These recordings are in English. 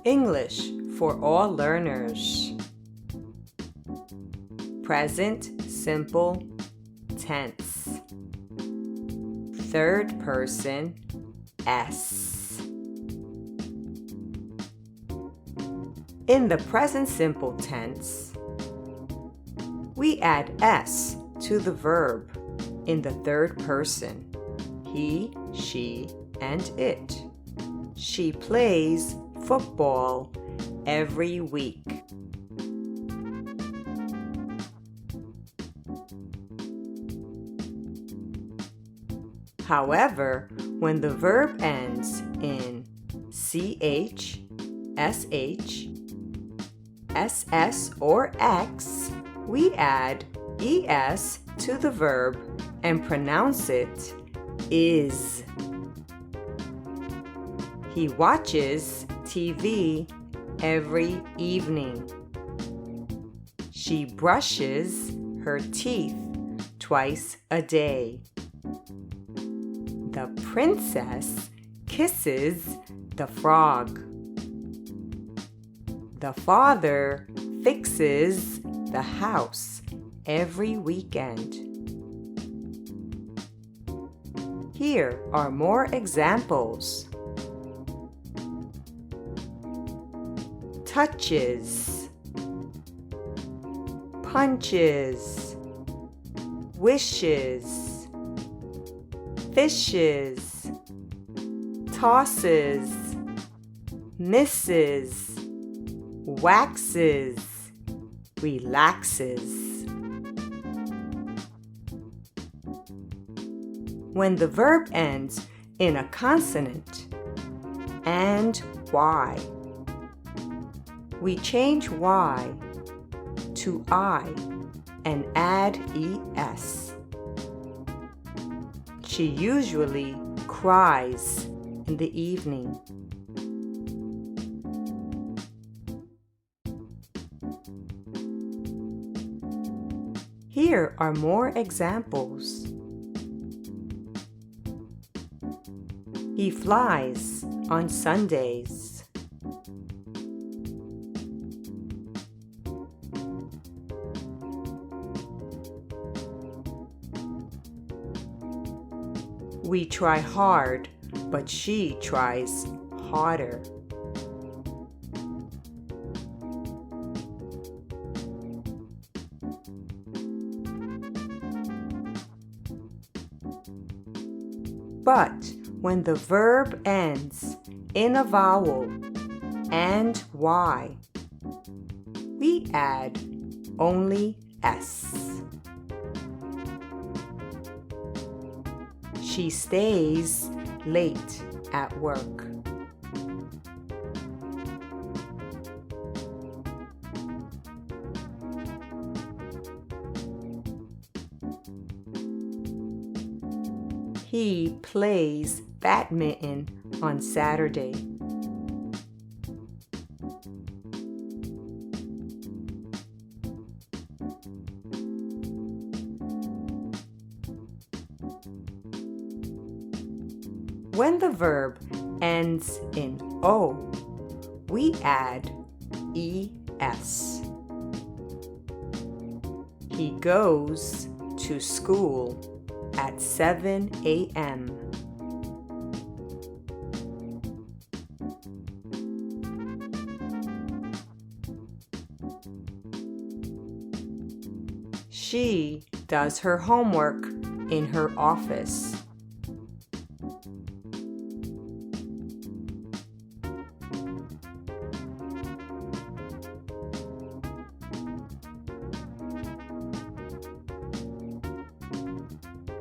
English for all learners. Present simple tense. Third person S. In the present simple tense, we add S to the verb in the third person. He, she, and it. She plays football every week. However, when the verb ends in CH, SH, SS, or X, we add ES to the verb and pronounce it is. He watches TV every evening. She brushes her teeth twice a day. The princess kisses the frog. The father fixes the house every weekend. Here are more examples. Touches, punches, wishes, fishes, tosses, misses, waxes, relaxes. When the verb ends in a consonant and Y, we change Y to I and add ES. She usually cries in the evening. Here are more examples. He flies on Sundays. We try hard, but she tries harder. But when the verb ends in a vowel and Y, we add only S. She stays late at work. He plays badminton on Saturday. When the verb ends in O, we add ES. He goes to school at 7 a.m. She does her homework in her office.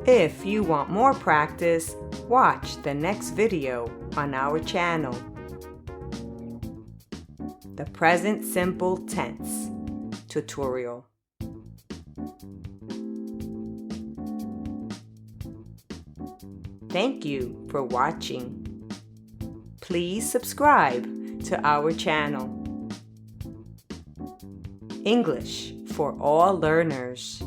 If you want more practice, watch the next video on our channel. The present simple tense tutorial. Thank you for watching. Please subscribe to our channel. English for all learners.